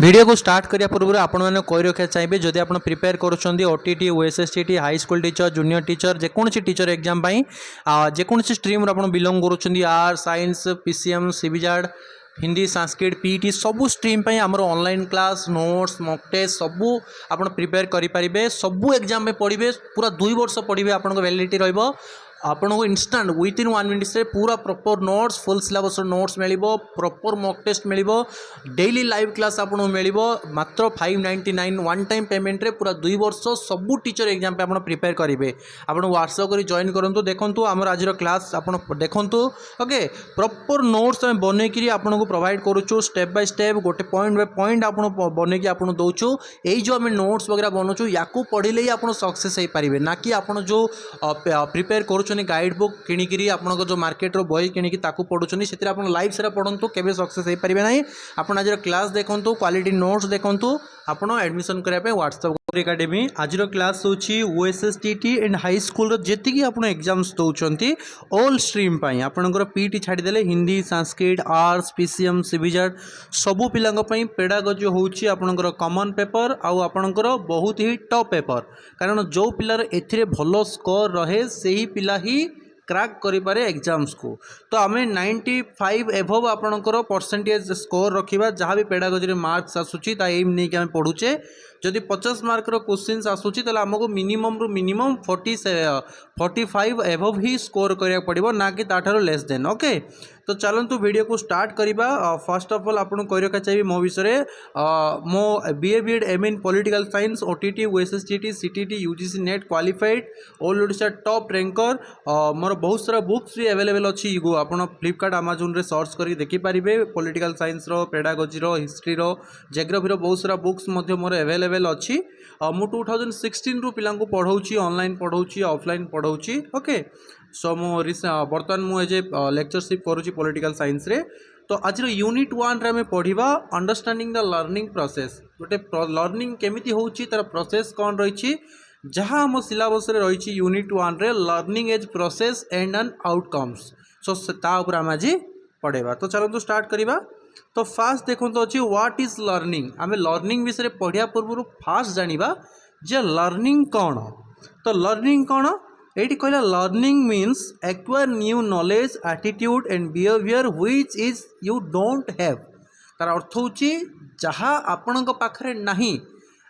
Video को start करिया पूर्व आपण मैंने कही रखा चाहिए जदि आप प्रिपेयर करुँच OTET OSSTET high school teacher junior teacher जेकोसी टीचर एग्जाम जेकोसी स्ट्रीम आप बिलोंग करुँच arts science PCM CBZ Hindi Sanskrit PT सबू स्ट्रीम आमर online class notes mock test सबू आप प्रिपेयर करेंगे सबू एग्जाम में पढ़े पूरा 2 वर्ष पढ़े आपको वैलिडिटी रहिबो आपको इंस्टांट विथिन 1 मिनिट से पूरा proper notes full syllabus notes मिल प्रॉपर मॉक टेस्ट मिल डेली लाइव क्लास आपको मिल मात्र 599 वन टाइम पेमेंट रे पूरा 2 वर्ष सबू टीचर एग्जाम पे आप प्रिपेयर करेंगे आप व्हाट्सएप कर जॉइन करूँ देखूँ आम आज क्लास आप देखूँ ओके प्रॉपर नोट्स आम बनईकि आपको प्रोवाइड करुचु स्टेप बाय स्टेप गोटे पॉइंट बाय पॉइंट आप बनईकि आप दौचु यही जो आम नोट्स वगैरह बनाऊँ या पढ़ले ही आप सक्सेस हो पारे ना कि आप जो प्रिपेयर कर गाइड बुक किणिकी आपको जो मार्केट रो बही किणिकी पढ़ुं से लाइव सारा पढ़ु केवे सक्सेस हो पारे ना आप आज क्लास देखूँ क्वालिटी नोट्स देखूँ आप एडमिशन करने व्हाट्सएप एकेडमी आज क्लास होची ओएसएसटीटी एंड हाई स्कूल जी आप एग्जाम्स दौरान ऑल स्ट्रीम आपंकर पीटी छाड़देले Hindi Sanskrit arts PCM CBZ सबू पिलांई पेडागोजी होची आपंकर कॉमन पेपर आपंकर बहुत ही टॉप पेपर कारण जो पिलार एथिरे भलो स्कोर रहे से ही पिला ही क्रैक करें एग्जाम्स को तो आम 95 एभव आपणकर परसेंटेज स्कोर रखा जहाँ भी पेडागोजी मार्क्स आसूची एम नहीं कि पढ़ुचे जदि 50 मार्क क्वेश्चन आसूची आमको मिनिमम रु मिनिमम 45 एभव ही स्कोर करा पड़ो ना कि ताठार लेस देन ओके। तो चलतु वीडियो को स्टार्ट करवा फर्स्ट ऑफ ऑल आपको कही रखा चाहिए मो विषय मो BA BEd M in political science OTET OSSTET CTET UGC NET qualified all Odisha top ranker मोर बहुत सारा बुक्स भी अवेलेबल अच्छी आप फ्लिपकार्ट अमेजन रे सर्च कर देखिपारे पॉलिटिकल साइंस रो पेडागोजी रो हिस्ट्री रो जियोग्राफी रो बहुत सारा बुक्स मोर अवेलेबल अच्छी मु 2016 रु पिला पढ़ाऊँ ऑनलाइन पढ़ाऊँ ऑफलाइन पढ़ाऊँ ओके। सो मो बर्तमान मुझे लेक्चरशिप करुँची पॉलिटिकल साइंस रे। तो आज यूनिट 1 रे आम पढ़ा अंडरस्टैंडिंग द लर्निंग प्रोसेस गोटे लर्निंग केमिति होउची तार प्रोसेस कौन रही जहाँ आम सिलेबस रे रही यूनिट 1 रे learning as process and an outcomes so तापर आम आज पढ़ेबा। तो चलते स्टार्ट करवा। तो फास्ट देखो तो अच्छी व्हाट इज लर्निंग आम लर्निंग विषय पढ़िया पूर्व फास्ट जानिबा जे लर्निंग कौन। तो लर्निंग कौन ये कहला learning means acquire new knowledge attitude and behaviour which is you don't have तार अर्थ होची जहाँ आपण पाखरे नहीं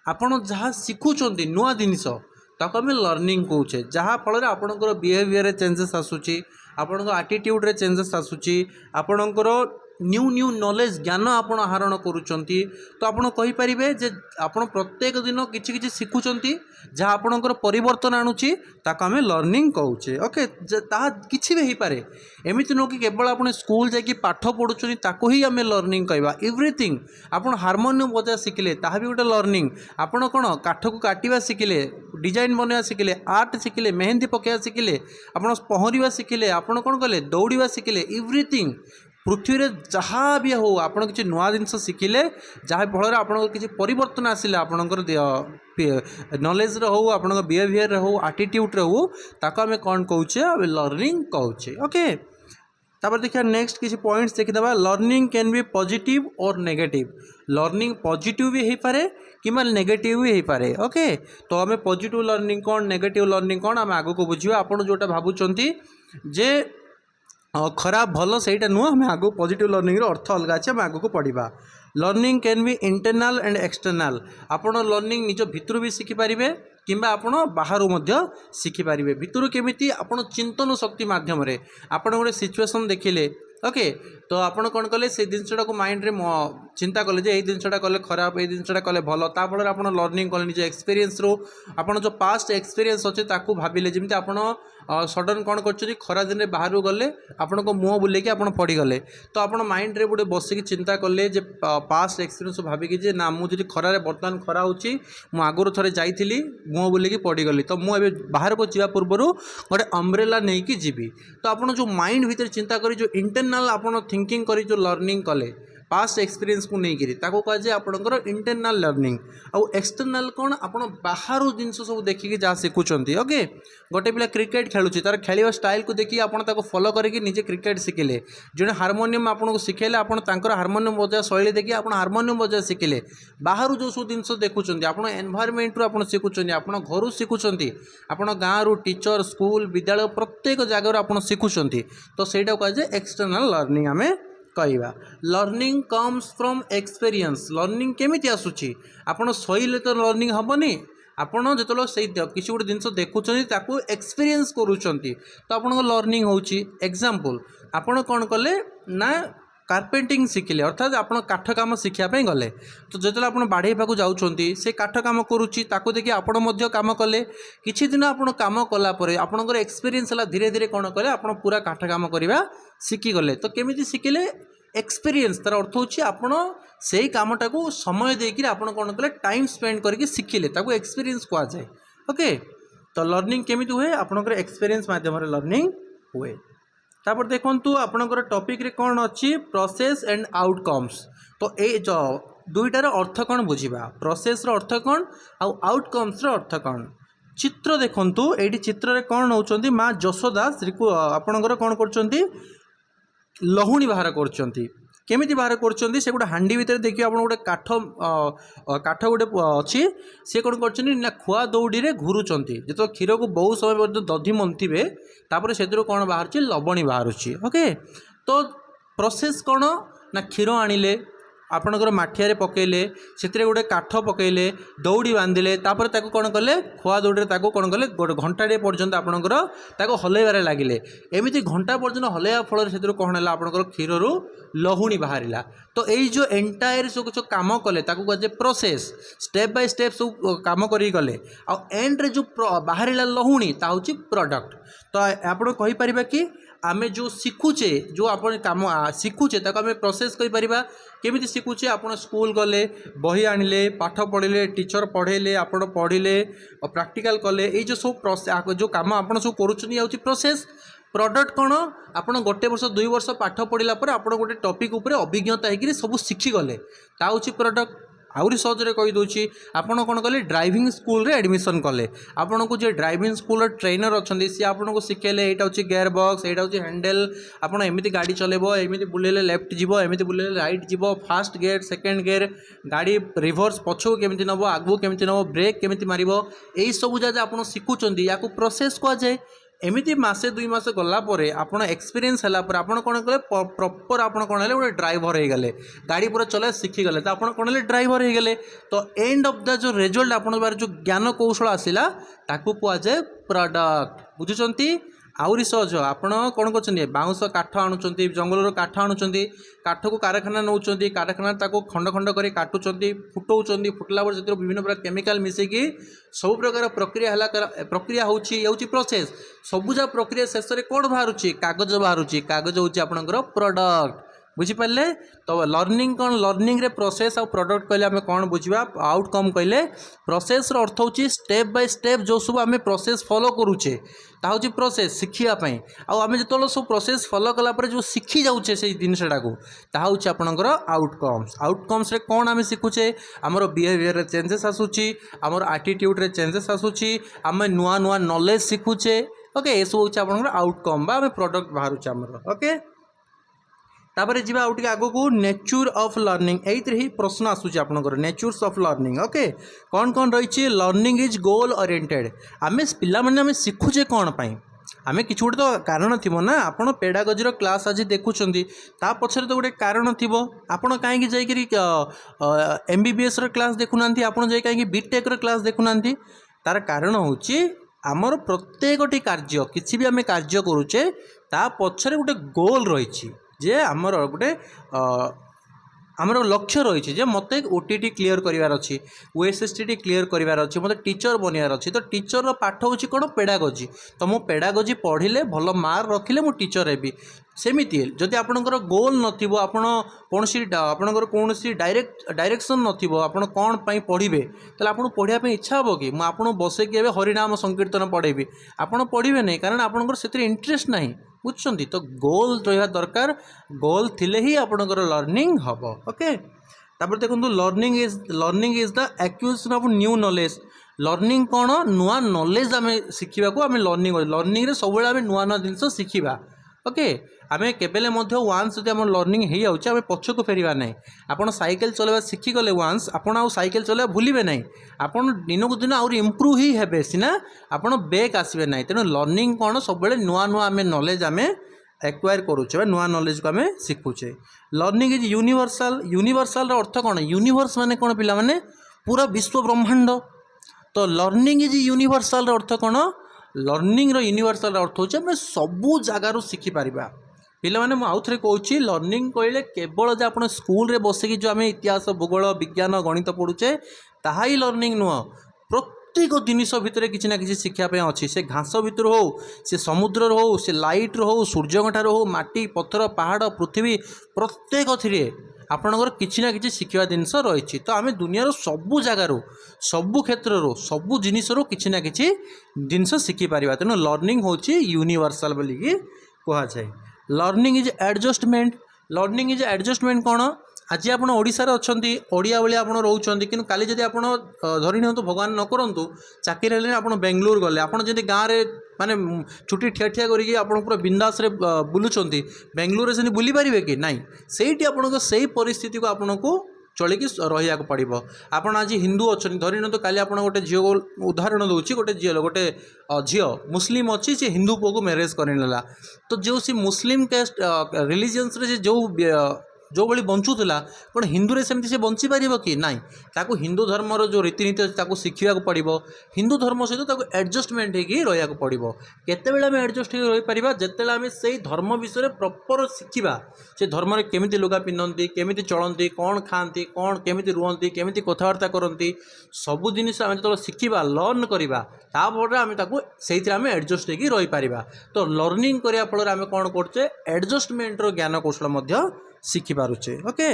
आपण जहाँ शिखुचंती नुआ जिनिस ताको आम लर्निंग कौचे जहाँ फल आपणकर बिहेवियर चेंजेस आसूची आपणकर एटीट्यूड रे चेंजेस आसूची आपणकर न्यू न्यू नॉलेज ज्ञान आपण आहरण करुचंती। तो आपण कहि परिबे जे आपण प्रत्येक दिन किछि किछि शिखुचंती जहाँ आपणकर परिवर्तन आणुची ताको आमे लर्निंग कहूचे ओके। ता किछि भी हेई पारे एमिति नो कि केवल आपण स्कूल जाकि पाठ पढुचनी ताको ही आमे लर्निंग कहबा एवरीथिंग आपण हार्मोनियम बजा शिखिले ताहा भी गोटे लर्निंग आपण कोन काठ को काटिबा शिखिले डिजाइन बनवा शिखिले आर्ट शिखिले मेहंदी पकेया शिखिले आपण पहरिबा शिखिले आपण कोन कले दौड़िबा शिखिले एवरीथिंग पृथ्वी रे जहाँ भी हो आपण किसी नुआ जिनस शिखिले जहाँ फल आप किसी परिवर्तन आसिले आपणकर नॉलेज रे हो आपण बिहेवियर रे हो एटीट्यूड रे हो ताको आमे कौन कहूचे लर्निंग कहूचे ओके। तापर देखिए नेक्स्ट किसी पॉइंट्स देखिदेबा लर्निंग कैन बी पॉजिटिव और नेगेटिव लर्निंग पॉजिटिव भी हो पारे किंबा नेगेटिव भी हो पारे ओके। तो आमे पॉजिटिव लर्निंग कौन नेगेटिव लर्निंग कौन आम आगो को बुझिबा आपण जोटा भाबुचंती जे खराब भल सहीटा नुह आम आगो पॉजिटिव लर्निंग अर्थ अलग अच्छे आम आगो को पढ़ा। Learning can B internal and external आपण लर्निंग निज भितर भी शिखिपारे किंबा आपण बाहर शिखिपारे भितर केमिति आपण चिंतन शक्ति माध्यम रे आपण गोटे सिचुएशन देखिले ओके। तो आपण कौन कले से जिनटा को माइंड रे चिंता कले जे जिनटा कले खराब ये जिनटा कले भल ताफल आप लर्निंग कले निज एक्सपीरियंस रो आपण जो पास्ट एक्सपीरियंस अच्छे ताकू भाविले जमी आपण सडन कौन कर खरा दिन बाहर गले आपण को मुँह बुलेकी आप पड़गले तो आप माइंड रे गोटे बसिक चिंता कले जे पास्ट एक्सपीरियंस भाविकी जे ना मुझे खरारे बर्तमान खरा होची मु आगुरी थरे जाइली मुँह बुलेकी पड़गली तो मुझे बाहर को जा पूर्व गोटे अम्ब्रेला नहीं कि जीवी। तो आप जो माइंड भीतर चिंता करी जो इंटरनाल आप थिंकिंग करी जो लर्निंग कले पास्ट एक्सपीरियंस को लेकिन कह जाए आपंकर इंटरनाल लर्निंग आउ एक्सटर्नाल कौन आपण बाहर जिन सब देखिए जहाँ शिखुंट ओके गोटे पिला क्रिकेट खेलुची तार खेल स्टाइल को देखिए आपन ताको फॉलो करके निजे क्रिकेट शिखिले जड़े हारमोनियम आपको शिखेले आपन तांकर हारमोनियम बजा शैली देखिए आप हारमोनियम बजा शिखिले बाहर जो सब जिन देखुं आप एनवायरमेंट रू आप शिखुं आप घर शिखुं आप गाँव रू टीचर स्कूल विद्यालय प्रत्येक जगार आप शिखुं तो सहीटा कह जाए एक्सटर्नाल लर्निंग आम कहवा learning comes from experience learning केमिति आसुची आपण सहीले तो लर्निंग हेनी आपण जो से किसी गोटे जिन देखुं एक्सपीरियंस करुँच तो आप लर्निंग होची एग्जांपल आपण कौन कले ना कार्पेंटिंग शिखिले अर्थात आप काठ कम शिखापी गले तो जो आप बाढ़े पाक जाऊँच से काठ कम करुच्ची देखिए आपण कम कले किछि दिन आप कम कलापर आपंकर एक्सपीरियंस है धीरे धीरे कौन कले आप पूरा काठ कम करवा शिखिगले तो केमिति शिखिले एक्सपीरियंस तार अर्थ होची आपण से कामटा को समय देकर आप कौन कले टाइम स्पेंड करके शिखिले ताको एक्सपीरियंस कह जाए ओके तो लर्निंग केमिति हुए आपंकर एक्सपीरियंस माध्यम लर्निंग हुए तापर देखंतु आपनकर टॉपिक रे कौन अच्छी प्रोसेस एंड आउटकम्स तो ये जो दुईटार अर्थ कौन बुझा प्रोसेस रो अर्थ कौन आउटकम्स रो अर्थ कौन चित्र देखंतु एडी चित्र रे कौन होउचंती माँ यशोदा श्री को आपनकर कौन करचंती लहुणी बाहर करचंती केमिति बाहर करचंती से गोटे हांडी भितर देखिए आप गोटे काठ गोटे अच्छी सी कौन कर खुआ दौड़ी रे घुरुचंती जो क्षीर को बहुत समय पर्यटन दधि मंथिबे तापर से कौन बाहर लवणी बाहर ओके तो प्रोसेस कौन ना क्षीर आनिले आपणकर माठिया पकेले से गोटे काठ पकेले दौड़ी बांधिले तापर ताको कौन कले खुआ दौड़ी ताको कौन कले गोटे घंटाटे पर्यंत आपणकर ताको हलैबारे लागिले एमिति घंटा पर्यंत हलैया फल से कौन है आपणकर क्षीर लहुणी बाहरिला तो यही जो एंटायर सब जो काम कले ताको कहे प्रोसेस स्टेप बाय स्टेप सब काम करी गले आ एंड रे जो बाहरिला लहुणी ता होची प्रोडक्ट तो आपण कहि परिबा कि आमे जो शिखुचे जो आप कम शिखुचे ताको आमे प्रोसेस कहि परिबा केमिति शिखुचे आपण स्कूल गले बही आनिले पाठ पढ़िले टीचर पढ़ेले आपण पढ़िले प्रैक्टिकल कले ये जो सब जो काम आपण सब करूछनी आउची प्रोसेस प्रोडक्ट कौन आपण गोटे वर्ष 2 वर्ष पाठ पढ़ला पर आपण गोटे टॉपिक उपरे अभिज्ञता होकर सब शिखी गले ता होची प्रोडक्ट आउरी सहजरे कही दूची आपण कौन कले ड्राइविंग स्कूल रे एडमिशन कले आपण को जो ड्राइविंग स्कूल ट्रेनर अच्छा सी आपन को शिखेले यहाँ हूँ गियर बॉक्स यहाँ हूँ हैंडल आपड़ एमती गाड़ी चलेबो एमती बुलेले लेफ्ट जीवो एमती बुलेले राइट जीवो फास्ट गियर सेकेंड गियर गाड़ी रिवर्स पछू केमती नब आगू केमती नब ब्रेक केमती मारिबो एई सब जगह आपन शिखुचंदी याकू प्रोसेस कह जाए एमती मसे 2 मास गलापर आपड़ एक्सपीरियंस है आपड़ कौन कले प्रॉपर आपड़ कौन है गोटे ड्राइवर हो गले गाड़ी पूरा चला शिखीगले तो आपड़ कौन है ड्राइवर हो गले तो एंड ऑफ द जो रिजल्ट आप जो ज्ञान कौशल आसला ताकू कह जाए प्रोडक्ट बुझुंट आउरी सहज आपण कौन कर बाउंस काठ आणुंट जंगल काठ आणुंट काठ को कारखाना नौ कारखाना खंड खंड कर काटुंट फुटाऊँ फुटला से विभिन्न प्रकार केमिकल मिसेकी सब प्रकार प्रक्रिया होची प्रोसेस सबुजा प्रक्रिया शेष में कौन बाहर कागज बाहर कागज हूँ आपंकर प्रोडक्ट बुझीपारे तो लर्निंग कौन लर्निंग रे प्रोसेस और प्रोडक्ट कहले आम कौन बुझा आउटकम कहले प्रोसेस रो अर्थ होची स्टेप बाय स्टेप जो सब आम प्रोसेस फॉलो करूचे ता होची प्रोसेस शिखियापाई आम जो सब प्रोसेस फॉलो कलापर जो शिखी जाऊे से जिनसा को ता होची आपणकर आउटकम्स रे कौन आम शिखुचे आमर बिहेवियर रे चेंजेस आसूची आमर एटीट्यूड रे चेंजेस आसूची आम नुआ नुआ नॉलेज शिखुचे ओके ये सब होची आपणकर आउटकम बा आम प्रोडक्ट बाहरुचे आमर ओके तापर जी आगे आग को नेचर ऑफ लर्निंग ये ही प्रश्न आसूँ आपंकर नेचर्स ऑफ लर्निंग ओके कौन कौन रही लर्निंग इज गोल ओरिएंटेड आम पे शिखुचे कौन पाई आम कि गोटे तो कारण थी ना आप पेडागोजी क्लास आज देखुं ता पछरे तो गोटे कारण थी आपड़ कहीं जाकि MBBS क्लास देखुना आप कहीं बीटेक क्लास देखुना तार कारण हूँ आमर प्रत्येकटी कार्य किसी भी आम कार्य करुचे ता पछरे गोटे गोल रही जे आमर गोटे आमर लक्ष्य रही है मत OTT क्लीयर करार अच्छी OSSTT क्लीयर करार अच्छी मत टीचर बनवार अच्छी तो टीचर पाठ हूँ कौन पेडागोजी तो मो पेडागोजी पढ़िले भल मार्क रखिले मु टीचर हेबी सेमती जदि आपणकर गोल नथिबो आपण कोनसी आपणकर कोनसी डायरेक्शन नथिबो आपण कोन पई पढ़िबे तले आपण पढ़िया पे इच्छा हबो कि मु आपण बसे कि हरिनाम संकीर्तन पढ़ेबी आपण पढ़िबे नै कारण आपणकर सेतिर इंटरेस्ट नाही बुझुछंती तो गोल रहा दरकार गोल थिले ही आपनकर लर्निंग हबो ओके तापर देखंतु learning is the acquisition of new knowledge learning कौन नुआ नॉलेज आम शिखा को आम लर्निंग रे सब आम नुआ नुआ जिन शिखा ओके आम केबेले वान्स जब आम लर्निंग हो जाऊे आम पछक फेरवा ना आपड़ साइकेल चलवा शिखिगले वान्स आपड़ आउ साइकेल चलवा भूलिबे ना आपड़ दिन को दिन आउरी इम्प्रूव ही हेबे सिना आपड़ बैक आसबे ना तेणु लर्निंग कौन सब नुआ नुआ आम नॉलेज आम एक्वायर करुचे नुआ नॉलेज को आम शिखुचे लर्निंग इज यूनिवर्सल यूनिवर्सल अर्थ कौन यूनिवर्स माने कौन पिला माने पूरा विश्व ब्रह्मांड तो लर्निंग इज यूनिवर्सल अर्थ कौन लर्निंग यूनिवर्सल अर्थ हो सबू जगार शिखिपर पिला माने आउ थे कहूँ लर्निंग कहले केवल जो आप स्कूल बसिकी जो आम इतिहास भूगोल विज्ञान गणित पढ़ुचे ताहा ही लर्निंग नुह प्रत्येक जिनिस भितर किसी ना कि शिक्षापी अच्छी से घास भितर हो से समुद्र हो से लाइट हो सूर्यठार हो माटी पत्थर पहाड़ पृथ्वी प्रत्येक थी आपणकर किसी ना कि शिखा जिनस रही तो आम दुनियार सबू जगार सबू क्षेत्र सबू जिनिस किसी ना कि जिनस शिखिपर तेणु लर्निंग हूँ यूनिवर्सल बोलिकी कहुए लर्निंग इज एडजस्टमेंट कौन आज आप ओडिशार अच्छा ओडिया भाई आप रोचान कि काली जब आप धरी नि भगवान न करूँ चाकरी हेल्ले आप बेंगलोर गले आपड़ जब गाँव में माने छुट्टी ठिया ठिया करके आप पूरा बिंदास बुलूँ बेंगलोर से बुली पारे कि नाई से आपड़ी परिस्थिति को आपन को चलिकी रहा पड़ो आपड़ आज हिंदू अच्छा धरी नि काली आप गोटे झील को उदाहरण दूसरी गोटे झील मुस्लिम अच्छी से हिंदू पुओ को मैरेज करनेला तो जो सी मुस्लिम कास्ट रिलीजियंस रे जो जो भाई बंचुला कौन हिंदू रे सेमती से बंची पार कि नाई ताकू हिंदू धर्मर जो रीतिनीति अच्छी शिखा पड़ो हिंदू धर्म सहित एडजस्टमेंट हो रहा पड़ो केतेबेले आम एडजस्ट हो रही जिते आम से धर्म विषय प्रॉपर शिखा से धर्म केमिति लुगा पिंधती केमिति चलती कौन खाती कौन केमिति रुहती केमिति कथबार्ता करती सबू जिनिस आम जो शिखा लर्न करवा तापर आम से एडजस्ट हो रही पार तो लर्निंग करने फल आम कौन करचे एडजस्टमेंटर ज्ञान कौशल शिखि पारुचे okay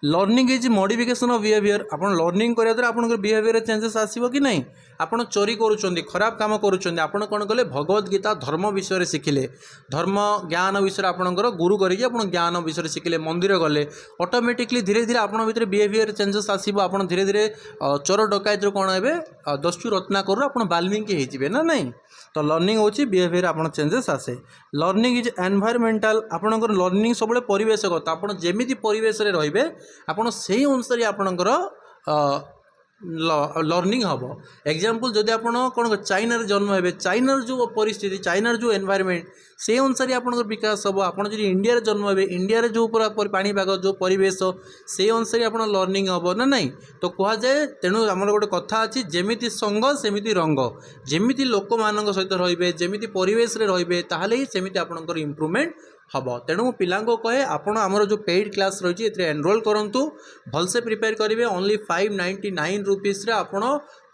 learning is modification of behaviour आप लर्निंग करिया द्वारा आपन बिहेवियर चेंजेस आसीबो कि नहीं आपन चोरी करूछंदी खराब काम करूछंदी आपन कोन कले भगवत गीता धर्म विषय शिखिले धर्म ज्ञान विषय आपनकर गुरु करिके आपन ज्ञान विषय शिखिले मंदिर गले ऑटोमेटिकली धीरे धीरे आपन भीतर बिहेवियर चेंजेस आसीबो आपन धीरे धीरे चोर डकायत रो कोन हेबे दस्यु रत्नाकर आपन बाल्मीकि हे जिवे ना नहीं तो लर्निंग होची बिहेवियर आपन चेंजेस आसे लर्निंग इज एनवायरमेंटल आपनकर लर्निंग सब परिवेशगत आपन जेमिति परिवेश रे रहिबे आपन सेही अनुसार आपनकर लर्निंग हम एग्जाम्पल जदि आप कौन चाइना जन्म हे चाइनार जो परिस्थिति चाइनार जो एनवायरमेंट से अनुसार आप विकास हम आप इंडिया जन्म हे इंडिया जो पूरा पाणीपाग जो परिवेश से अनुसार आप लर्निंग हम ना नहीं तो कह जाए तेणु आम गोटे कथा अच्छी जेमिति संग सेमिति रंग जेमिति लोक मान सहित रे जमी परिवेश रे ताहले ही सेमिति आपनकर इम्प्रूवमेंट हम तेणु मु पिला कहे आपड़ आमर जो पेड क्लास रही है एनरोल करूँ भलसे प्रिपेयर करेंगे ओनली 599 रुपीस आपड़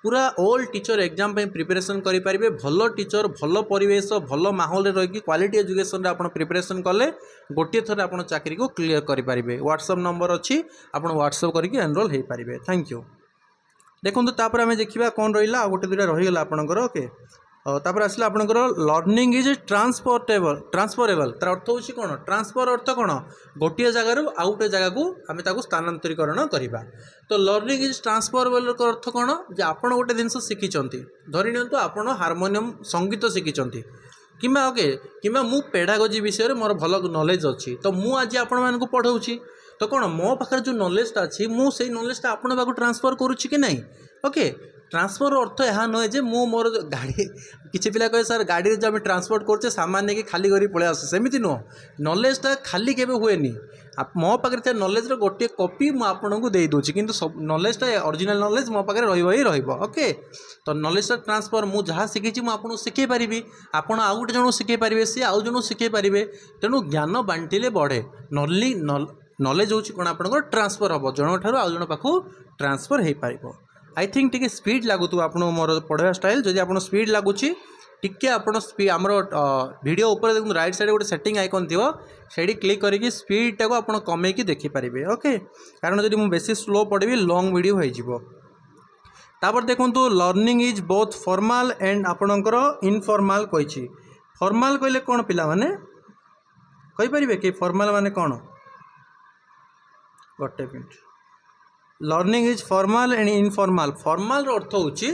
पूरा ऑल टीचर एग्जाम प्रिपरेशन करेंगे भल टीचर भल परिवेश भल माहौल रही क्वालिटी एजुकेशन आप प्रिपरेशन कले गोटे थर आप चाकरी को क्लीयर करेंगे व्हाट्सएप नंबर अच्छी आप व्हाट्सएप करके एनरोल हो पारे थैंक यू देखो तापर आम देखा कौन रहा गोटे दुटा रहीगला आपंकर ओके तापर आसला आपनकर लर्निंग इज ट्रांसफरेबल तार अर्थ होची कौन ट्रांसफर अर्थ कौन गोटे जगार आउ गोटे जगह को आम ताकू स्थानांतरीकरण करवा तो लर्निंग इज ट्रांसफरेबल अर्थ कौन जे आपन गोटे जिनस शिखिचंती धरि नियंतु आपन हारमोनियम संगीत शिखिचंती किंबा ओके किंबा मु पेडागोजी विषय मोर भल नॉलेज अच्छी तो मु आज आपण मानकु पढ़ाऊँगी तो कौन मो पाखे जो नॉलेजटा अच्छी मु से नॉलेजटा आपण पाखु ट्रांसफर करुच्ची कि नहीं ओके ट्रांसफर अर्थ यह नुहे जे मु मोर गाड़ी किसी पिला कहे सर गाड़ी जो आम ट्रांसपोर्ट करचे सामान नहीं खाली करी पलि आसे सेमती नुह नॉलेजटा खाली केबे हुएनी मो पाखे नॉलेज गोटे कॉपी मु आपको दे दूची किंतु सब नॉलेजटा ओरिजिनल नॉलेज मो पाखे रही रहिबो ओके तो नॉलेजटा ट्रांसफर मु जहाँ शिखी मु आपको शिखै पारि आपड़ आउ गोटे जन शिखै पारे सी आउ जन शिखै पारे तेणु ज्ञान बांटिले बढ़े नॉलेज होची कोन आपनकर ट्रांसफर हम जन ठार आउ जन पाखु ट्रांसफर हो पार आई थिंक टी स्पीड लगुत आप मोर पढ़ा स्टाइल जदि आप स्पीड लगुच टी आमर वीडियो ऊपर देखो राइट साइड गोटे सेटिंग आइकन थी से क्लिक करके स्पीड टाक आप कमेकी देखिपारे ओके कारण जब मुझे बेसी स्लो पढ़ी लॉन्ग वीडियो होपर देखो learning is both formal and आपणकर इनफॉर्मल कही फॉर्मल कहले कौन पिला माने कहि परिबे कि फॉर्मल माने कौन गोटे minute learning is formal and informal formal रो अर्थ होची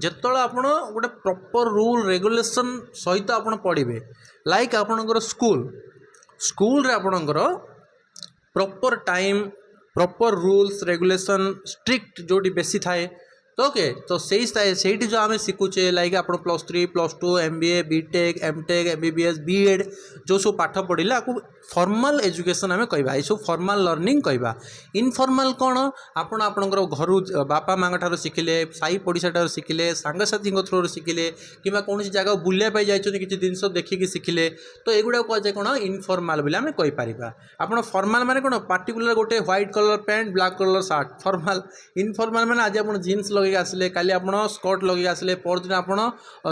जेतळे आपण गोटे प्रॉपर रूल रेगुलेशन सहित आपण पढ़िबे लाइक आपणकर स्कूल स्कूल रे आपणकर proper time proper rules regulation strict जोटी बेसी थाए तो ओके तो से जो आम शिखुचे लाइक आप +3 +2 MBA BTech MTech MBBS BEd जो सब पाठ पढ़िले आपको फॉर्मल एजुकेशन आम कह सब फॉर्मल लर्निंग कहवा इनफॉर्मल कौन आपणकर घर बापा माँ ठार शिखिले साई पड़िशा ठार शिखिले सांगसाथी थ्रू शिखिले कि कौन जगह बुलाइए जाइए किसी जिनस देखिकी शिखिले तो युवा कहुए कौन इनफॉर्मल बोले आम कहीपर आप फॉर्मल माने कौन पार्टिकुलर गोटे white colour pant black colour shirt formal informal माने आज आप जीन्स लगे आसिले काली आप स्कर्ट लगे आसिले परदिन आप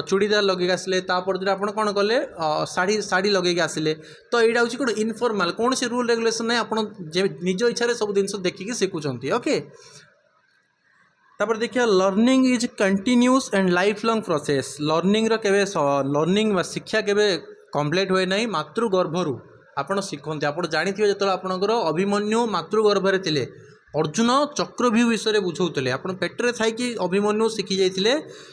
चूड़ीदार लगे आसिले परदिन आप कौन कले शाढ़ी शाढ़ी लगे आसिले तो यहाँ हूँ कौन इनफॉर्मल कौन से रूल रेगुलेशन नहीं आप निज इच्छा सब जिन देखिकी शिखुंट ओके तापर देखिए learning is continuous and life long process learning केवे लर्निंग शिक्षा केवे कंप्लीट हुए नहीं मातृगर्भरू आपड़ शिखते आप जानी जो आपंकर अभिमन्यु मातृगर्भरे थिले अर्जुन चक्रव्यूह विषय बुझाऊे आप पेट्रे थी अभिमन्यु शिखी जाते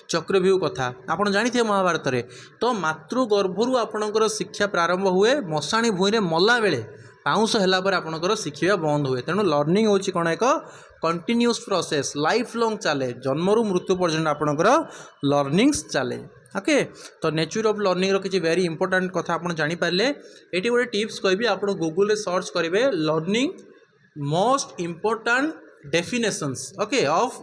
चक्रव्यूह कथा आप जानी महाभारत में तो मातृगर्भरू आपणकर शिक्षा प्रारंभ हुए मशाणी भूई मला बेले पाउंस है आपणकर शिखा बंद हुए तेणु लर्निंग हूँ कौन एक कंटिन्यूस प्रोसेस लाइफ लॉन्ग चले जन्मरू मृत्यु पर्यंत आपणकर लर्निंग्स चले ओके तो नेचर ऑफ लर्निंग रो किसी वेरी इंपोर्टेंट कथा आप जानीपारे ये गोटे टिप्स कहि आप गूगल सर्च करेंगे learning most important definitions okay of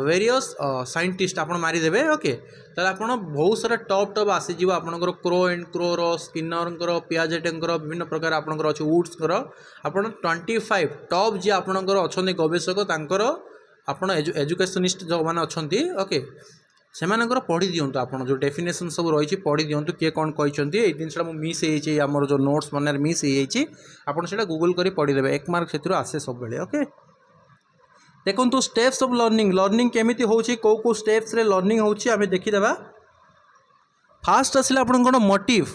various scientist आप मारिदेवे ओके ताले आप बहुत सारा टॉप टॉप आसीज आपंकर क्रो एंड क्रोर स्किनर पियाजेटर विभिन्न प्रकार आपंकर अच्छे वुड्सर आप 25 टॉप जी आपंकर अच्छा गवेषक आप एजुकेशनिस्ट जो मैंने अच्छा ओके से पढ़ी दिंतु आप जो डेफिनेशन सब रही पढ़ी दिंतु किए कौन कहते ये जिनसा मिस होमर जो नोट्स मन मिस होता गूगल कर पढ़ीदे 1 मार्क से आसे सब बेले ओके देखो स्टेप्स ऑफ लर्निंग लर्निंग केमिति होची को को स्टेप्स रे लर्निंग होची आमे देखिदेबा फास्ट आसिले आपन कोन मोटिव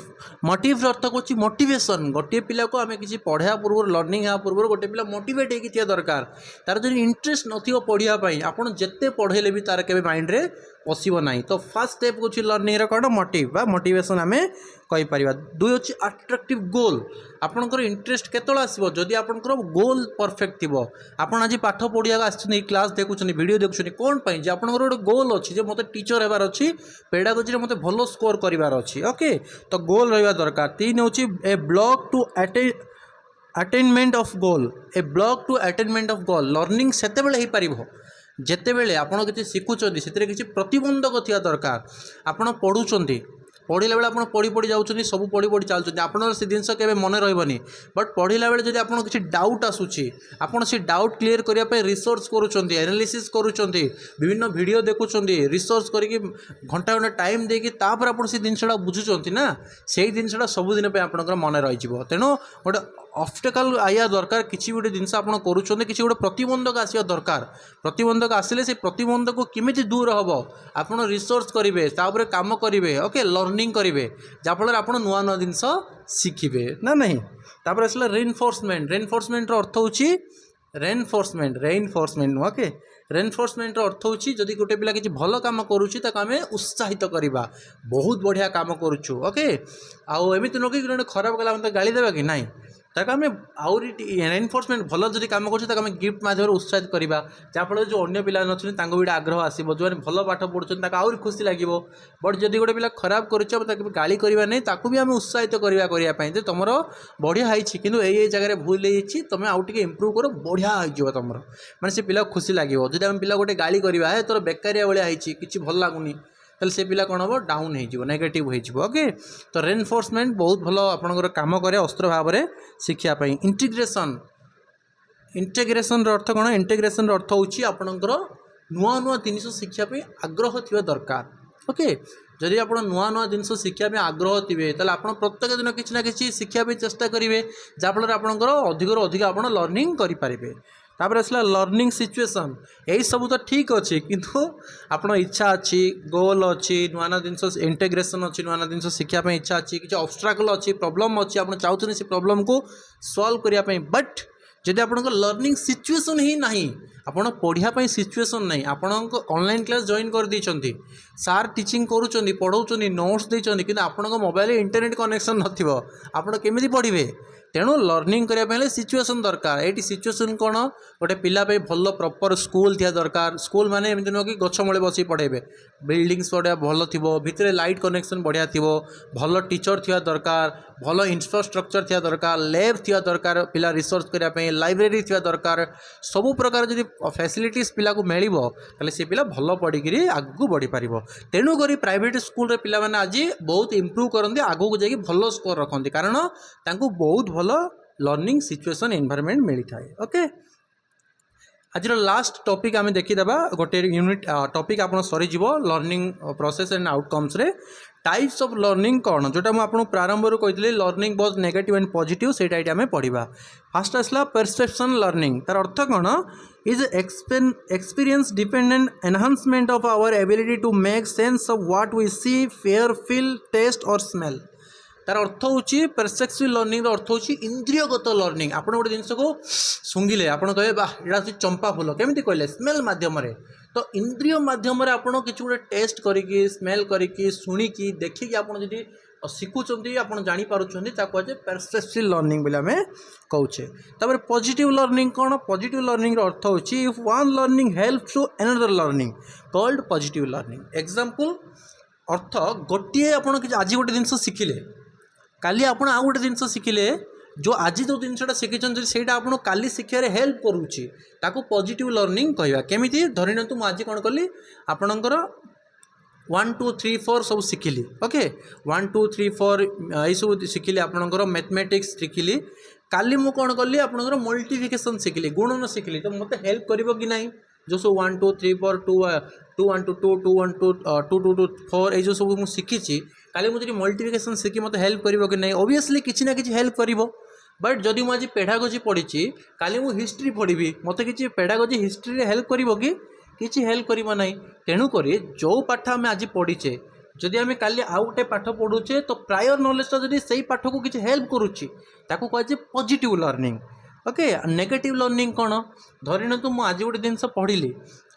मोटिव अर्थ होची मोटिवेशन गोटे पिला को आमे किसी पढ़ा पूर्व लर्निंग हाँ पूर्व गोटे पिला मोटिवेट होगी थिया दरकार तार जो इंटरेस्ट नथियो पढ़िया पई आपन जत्ते पढ़ेले भी तार केबे माइंड रे पसिबो नाही तो फर्स्ट स्टेप होची लर्निंग रे कोन मोटिव बा मोटिवेशन आमे कहि परिबा दुई होची अट्रैक्टिव गोल आपनकर इंटरेस्ट केतळ आसीबो जदि आपनकर गोल परफेक्ट थिबो आपन आज पाठ पढ़िया आछनी क्लास देखुछनी वीडियो देखुछनी कोन पई जे आपनकर गोटे गोल अछि जे मते टीचर हेबार अछि पेडागोजी रे मते भलो स्कोर करिवार अछि ओके तो गोल रहिबा दरकार 3 होची a block to attainment of goal a block to attainment of goal learning सेते बेले हे परिबो जेते बेले आपण किछि शिखुचंदी सेते किछि प्रतिबंधक थिया दरकार आपण पढुचंदी पढ़ला बेले आप पढ़ी पढ़ी जाऊँच सब पढ़ी पढ़ी चलते आप से जिनस के मन रही बट पढ़ला बेले जब आप किसी डाउट आसूसी आपड़ से डाउट क्लीयर करने रिसर्च करुँच एनालिसिस करुँच विभिन्न वीडियो देखुं रिसर्च करके घंटा घंटा टाइम देकी तापर आप से जिनसा बुझुंट ना से जिनसा सबुदिन आपंकर मन रही तेणु गोटे ऑब्स्टेकल आया दरकार किसी गोटे जिनस आप करुँच किसी गोटे प्रतिबंधक आसा दरकार प्रतिबंधक आसिले से प्रतिबंधक को किमिति दूर हम आप रिसर्च करेंगे तापर काम करेंगे ओके लर्निंग करेंगे जहाँफल आप नुआ नुआ जिनस शिखिबे ना नहीं तापर आसला रेनफोर्समेंट रेनफोर्समेंट अर्थ होची रेनफोर्समेंट ओके रेनफोर्समेंट अर्थ होची जदि गोटे पिला किसी भल काम करुच्ची ताको आमे उत्साहित करवा बहुत बढ़िया काम करुच्छू ओके आउ एमती नुक कि खराब कला मतलब गाली देवा कि नाई ताको आमे आउरी रेनफोर्समेंट भल जदि काम करुच्छे आमे गिफ्ट माध्यम उत्साहित करवा जहाँफल जो अन्य पिला नछन तांको भी आग्रह आसीबो जो भल पाठ पढ़ुछन ताको आउरी खुशी लागिबो बट जदि गोटे पिला खराब करुच्छे ताको गाली करवा नहीं ताको भी आमे उत्साहित करवा पई जे तमरो बढ़िया हाइछि किंतु एई जगह रे भूल हेछि तमे आउ टिके इंप्रूव करो बढ़िया हाइजिबो तमरो माने से पिला खुशी लागिबो जदि आमे पिला गोटे गाली करवा है तोर बेकारिया भलिया हाइछि किछि भल लागुनी ताले से पिला कौन हम डाउन हो नेगेटिव हो ओके तो रेनफोर्समेंट बहुत भल आपंकर काम करे अस्त्र भाव में शिक्षापी इंटीग्रेशन इंटेग्रेशन अर्थ कौन इंटेग्रेशन अर्थ होची आपंकर नुआ नुआ जिन शिक्षापी आग्रह थी दरकार ओके जदि आप नुआ नुआ जिन शिक्षापी आग्रह थे ताले आप प्रत्येक दिन किसी ना कि शिक्षापी चेष्टा करेंगे जहाँफल आपंकर अधिक अधिक आप लर्निंग करेंगे तापर आसला लर्निंग सिचुएसन यही सब तो ठीक अच्छे किंतु आपण इच्छा अच्छी गोल अच्छी नुआ नुआ जिन इंटेग्रेशन अच्छी नुआ नुआ जिन शिखापी इच्छा अच्छी किसी ऑब्स्ट्रकल अच्छी प्रॉब्लम अच्छी आप चाहते से प्रॉब्लम को सॉल्व करने बट जदि आप लर्निंग सिचुएसन ही ना आपण पढ़ापी सिचुएसन नहीं आपण ऑनलाइन क्लास जॉइन कर देइछंती सार टीचिंग करूछंती पढ़ाउछंती नोट्स देइछंती किंतु आपण मोबाइल इंटरनेट कनेक्शन नथिबो आपण केमिति पढ़िबे तेणु लर्निंग करने सिचुएसन दरकार ये सिचुएसन कौन गोटे पिलापाई भल प्रॉपर स्कूल थी दरकार स्कूल माने एमती नुह कि गछ मूले बस पढ़ेबे बिल्डिंग्स पढ़ा भल थी भितर लाइट कनेक्शन बढ़िया थी भल टीचर थी दरकार भल इंफ्रास्ट्रक्चर थी दरकार लैब थी दरकार पिला रिसर्च करने लाइब्रेरी थी दरकार सबू प्रकार जब फैसिलिटीज पिला को मिल से पिला भल पढ़ी आगू बढ़ी पार तेणुक प्राइवेट स्कूल रे पिला माने आज बहुत इम्प्रूव करते आगू को जाकि भल स्कोर रखते कारण तांको बहुत भल लर्निंग सिचुएशन एनवायरनमेंट मिलता है ओके आज लास्ट टॉपिक आम देखीदेबा गोटे यूनिट टॉपिक आप सरीज लर्निंग प्रोसेस एंड आउटकम्स रे टाइप्स ऑफ लर्निंग कौन जोटा मुझे प्रारंभ कही learning both negative and positive से आम पढ़ा फास्ट आसला परसेप्शन लर्निंग तार अर्थ कौन is experience dependent enhancement of our ability to make sense of what we see fair feel taste और स्मेल तार अर्थ होची परसेप्टिव लर्निंग अर्थ होची इंद्रियगत लर्निंग आप गोटे जिनस को शुंघिले आप कहे बा यहाँ चंपा फूल केमी कहले स्मेल मध्यम तो इंद्रिय मध्यम आपड़ कि गोटे टेस्ट करी स्मेल करी शुणिकी देखिकी आपड़ जी शिखुंट आप जापे परसेप्टिव लर्निंग बोले आम कहूचे पॉजिटिव लर्निंग कौन पॉजिटिव लर्निंग अर्थ होची if one learning help to another learning called positive learning example अर्थ गोटे आप आज गोटे जिन शिखिले काली आपण आउ गोटे जिन शिखिले जो आज जो जिनसा शिखी से काली शिखार हेल्प करुच्ची ताको पॉजिटिव लर्निंग कहवा केमी धरी नि आज कौन कली आपणकर 1 2 3 4 सब शिखिली ओके 1 2 3 4 यही सब शिखिली आपणकर मैथमेटिक्स शिखिली काली मु कौन कली आपणकर मल्टीप्लिकेशन शिखिली गुणन शिखिली तो मत हेल्प करिवो कि नहीं जो सब 1 2 3 4 2 2 1 2 2 2 1 2 2 2 2 4 ये जो सब मुझे शिखी काली मुझे मल्टीप्लिकेशन शिखी मत हेल्प करिवो कि नहीं ऑब्वियसली किसी ना किसी हेल्प करिवो बट जदि मुझे आज पेडागोजी पढ़ी काली मु हिस्ट्री पढ़ी मत कि पेडागोजी हिस्ट्री हेल्प करिवो कि किसी हेल्प करिवो नहीं तेणुक जो पाठ आम आज पढ़ीचे जदि आम काली आउ गोटे पाठ पढ़ुचे तो प्रायर नॉलेजटा जदि से पाठ को किसी हेल्प करुच्ची ताको कहुचे positive learning okay negative learning कौन धरी नि मुझे आज गोटे जिन पढ़ी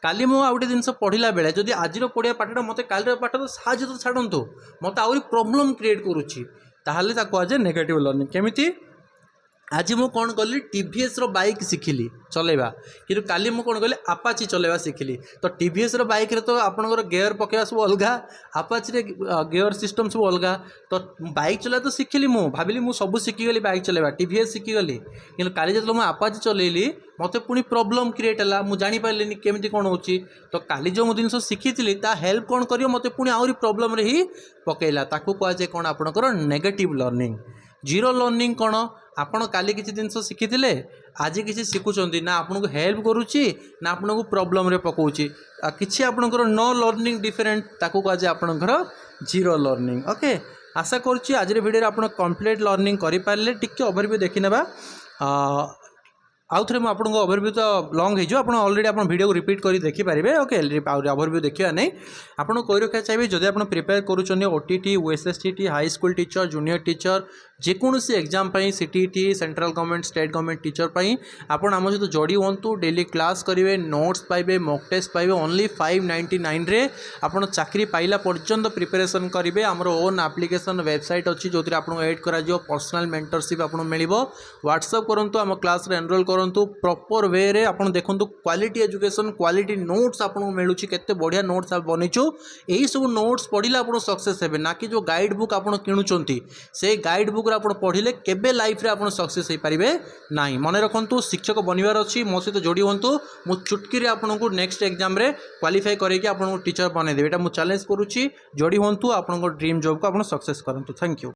काली मु आ गोटे जिन पढ़ला बेले जदि आज पढ़िया पाठटा मत काली पाठ तो साहज तो छाड़ू मत आहरी प्रॉब्लम क्रिएट करुच्ची ताहले ताको आज नेगेटिव लर्निंग केमिति आज मु कौन कली टीवीएस रो बाइक शिखिली चलेबा कि काली मु कौन कली आपाची चलेबा शिखिली तो टीवीएस रो बाइक रे तो आपनकर गियर पकेवा सब अलग आपाची रे गियर सिस्टम सब अलग तो बाइक चला तो शिखिली मु भाबिली मु सब शिखिगली बाइक चलेबा टीवीएस शिखिगली कि काली जो मु आपाची चलेली मते पुणी प्रॉब्लम क्रिएट है मुझे जानी पारे केमी कौन होची तो काली जो जिन शिखी ता हेल्प कौन कर मत पुणी आहरी प्रॉब्लम रे ही पकेला ताकू कहुए कौन आपणकर नेगेटिव लर्निंग जीरो लर्निंग कौन आपण काली किसी जिन शिखी आज किसी शिखुंट ना आपन को हेल्प करुच्ची ना आपन को प्रॉब्लम रे पकाउची किसी आपणकर नो लर्निंग डिफरेंट ताकू कहुए आपणकर जीरो लर्निंग ओके आशा करुच्ची आज वीडियो आप कंप्लीट लर्निंग करें टिके ओवरव्यू देखी नेबा आउ थे मुझे ओवरव्यू तो लंग हो आप अलरेडी आप वीडियो को रिपीट कर देखिपारे ओके ओवरव्यू देखा नहीं आपको कही रखा चाहिए जब आप प्रिपेयर करुँच OTET OSSTET high school teacher junior teacher जेकोसी exam CTET central government state government teacher आपड़ आम सहित जोड़ी हूँ डेली क्लास करेंगे नोट्स पाइबे मॉक टेस्ट पाइबे ओनली 599 रे आपड़ चाकरी पाइला पर्यंत प्रिपरेशन करेंगे आमर ओन एप्लिकेशन वेबसाइट अच्छी जो आपको एड कर पर्सनल मेंटरशिप आपको मिल व्हाट्सअप करूँ आम क्लास एनरोल करूँ प्रॉपर वे रे आप देखो क्वालिटी एजुकेशन क्वालिटी नोट्स आपको मिलूँ केते बढ़िया नोट्स आप बनईचु यही सब नोट्स पढ़ले आप सक्सेस हे ना कि जो गाइड बुक आप किणुंट से गाइड बुक आप पढ़ले केबे लाइफ रे आप सक्सेस हो पारे ना मन रखु शिक्षक बनवार अच्छी मो सहित जोड़ी हूँ मु चुटकी आपको नेक्स्ट एग्जाम रे क्वालिफाई करके आपको टीचर बनईदेवी यहाँ मुझे चैलेंज करुच्ची जोड़ी हूँ आपको ड्रीम जॉब को आप सक्सेस करूँ थैंक यू।